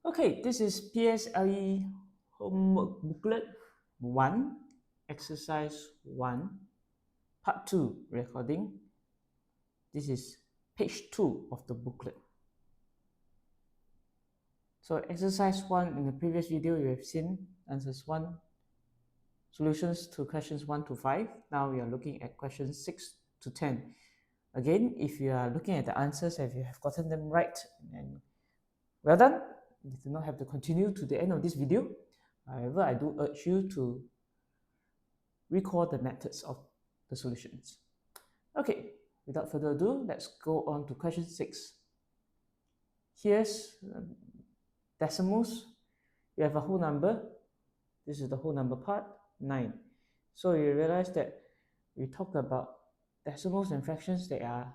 Okay, this is PSLE homework booklet 1, exercise 1, part 2 recording. This is page 2 of the booklet. So exercise 1, in the previous video you have seen answers 1, solutions to questions 1 to 5. Now we are looking at questions 6 to 10. Again, if you are looking at the answers, if you have gotten them right, and well done. You do not have to continue to the end of this video. However, I do urge you to recall the methods of the solutions. Okay, without further ado, let's go on to question 6. Here's decimals. You have a whole number. This is the whole number part, 9. So you realize that we talked about decimals and fractions that are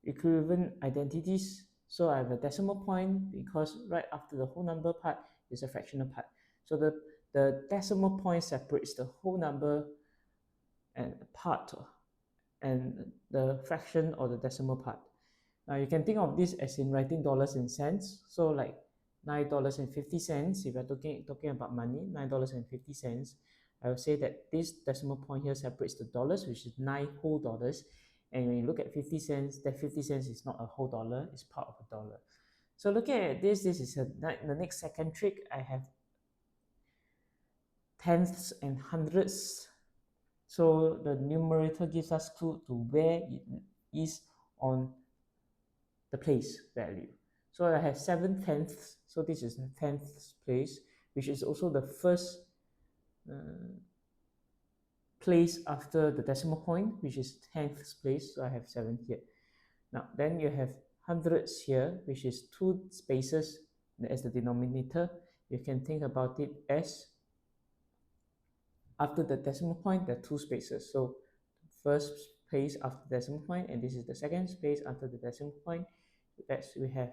equivalent identities. So I have a decimal point because right after the whole number part is a fractional part. So the decimal point separates the whole number and part and the fraction or the decimal part. Now you can think of this as in writing dollars and cents. So like $9.50, if you're talking about money, $9.50, I will say that this decimal point here separates the dollars, which is 9 whole dollars. And when you look at 50 cents, that 50 cents is not a whole dollar, it's part of a dollar. So looking at this is the next second trick. I have tenths and hundredths. So the numerator gives us clue to where it is on the place value. So I have 7 tenths. So this is the 10th place, which is also the first place after the decimal point, which is 10th place. So I have 7 here. Now, then you have hundreds here, which is 2 spaces as the denominator. You can think about it as after the decimal point, there are 2 spaces. So first place after the decimal point, and this is the second space after the decimal point. That's we have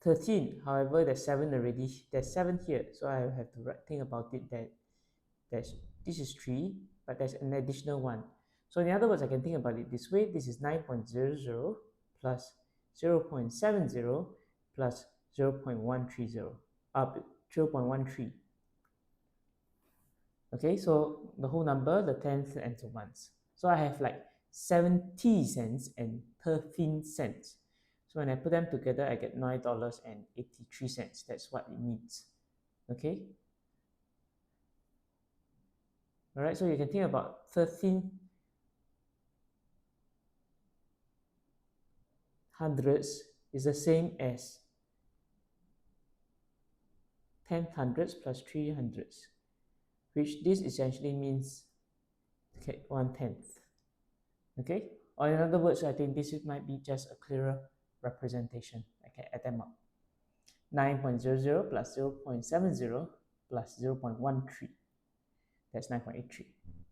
13. However, there's 7 already. There's 7 here, so I have to think about it that this is 3, but there's an additional 1. So in other words, I can think about it this way. This is 9.00 plus 0.70 plus 0.130, 0.13. Okay, so the whole number, the tenths and the ones. So I have like 70 cents and 13 cents. So when I put them together, I get $9.83. That's what it means. Okay. All right, so you can think about 13 hundredths is the same as 10 hundredths plus 3 hundredths, which this essentially means, okay, 1/10. Okay, or in other words, I think this might be just a clearer representation. I can add them up. 9.00 plus 0.70 plus 0.13. That's 9.83.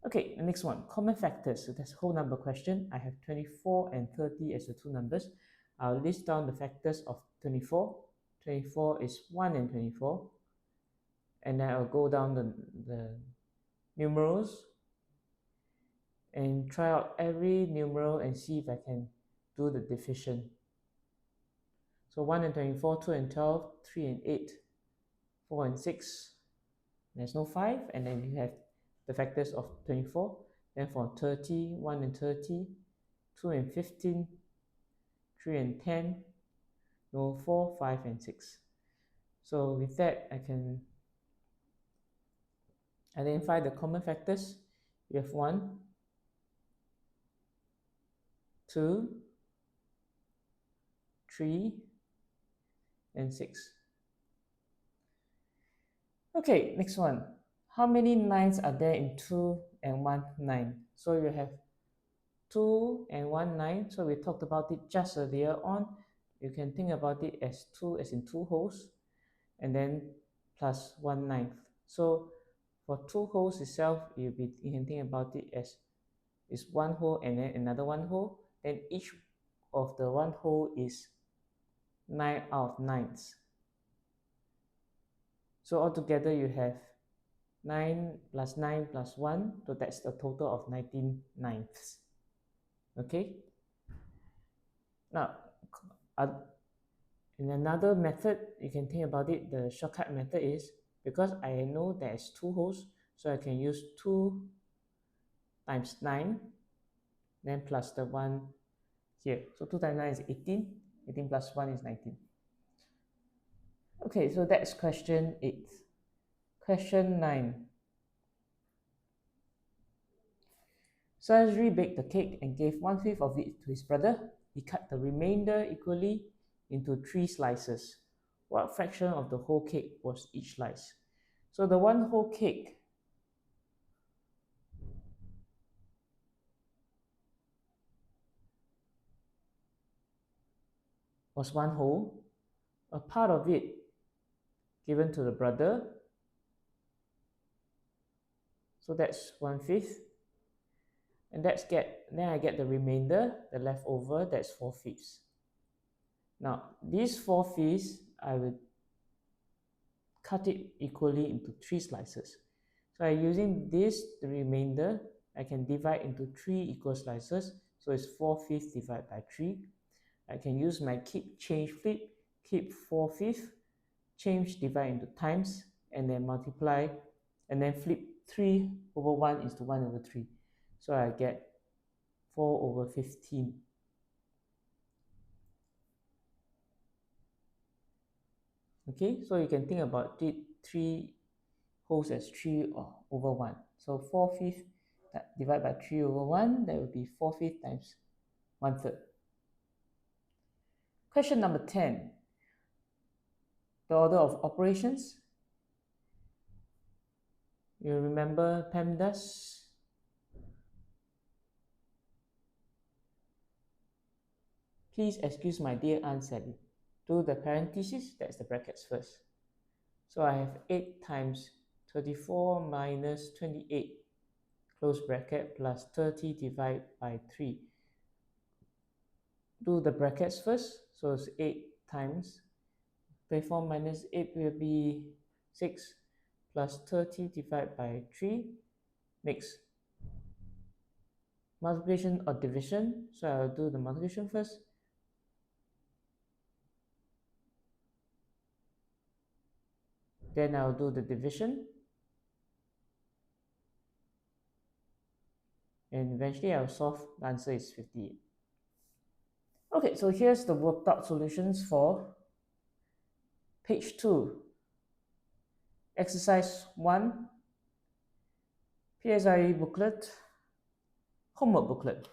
Okay, the next one, common factors. So that's a whole number question. I have 24 and 30 as the 2 numbers. I'll list down the factors of 24. 24 is 1 and 24. And then I'll go down the numerals and try out every numeral and see if I can do the division. So 1 and 24, 2 and 12, 3 and 8, 4 and 6. There's no 5, and then you have the factors of 24. Then for 30, 1 and 30, 2 and 15, 3 and 10, no 4, 5 and 6. So with that, I can identify the common factors. You have 1, 2, 3, and 6. Okay, next one. How many 9s are there in 2 and 1 9? So you have 2 and 1 9. So we talked about it just earlier on. You can think about it as 2 as in 2 wholes, and then plus 1/9. So for 2 wholes itself, you can think about it as is 1 whole and then another 1 whole. Then each of the 1 whole is 9 out of 9s. So altogether you have 9 plus 9 plus 1, so that's the total of 19 ninths. Okay. Now, In another method, you can think about it, the shortcut method is, because I know there's 2 wholes, so I can use 2 times 9, then plus the 1 here. So 2 times 9 is 18, 18 plus 1 is 19. Okay, so that's question 8. Question 9. Salisbury baked the cake and gave 1/5 of it to his brother. He cut the remainder equally into 3 slices. What fraction of the whole cake was each slice? So the one whole cake was 1 whole. A part of it given to the brother. So that's 1/5. And then I get the remainder, the leftover, that's 4/5. Now, these 4/5, I will cut it equally into 3 slices. So using this, the remainder, I can divide into 3 equal slices. So it's 4/5 divided by 3. I can use my keep, change, flip, keep 4/5, change, divide into times, and then multiply, and then flip 3 over 1 is to 1 over 3. So I get 4 over 15. Okay, so you can think about it 3 wholes as 3 over 1. So 4/5 divided by 3 over 1, that would be 4/5 times 1/3. Question number 10. The order of operations. You remember PEMDAS? Please excuse my dear Aunt Sally. Do the parentheses, that's the brackets first. So I have 8 times 34 minus 28, close bracket, plus 30 divided by 3. Do the brackets first, so it's 8 times 34 minus 8 will be 6, plus 30 divided by 3 makes multiplication or division. So I'll do the multiplication first. Then I'll do the division. And eventually I'll solve. The answer is 58. Okay, so here's the worked out solutions for page 2. Exercise 1, PSLE booklet, homework booklet.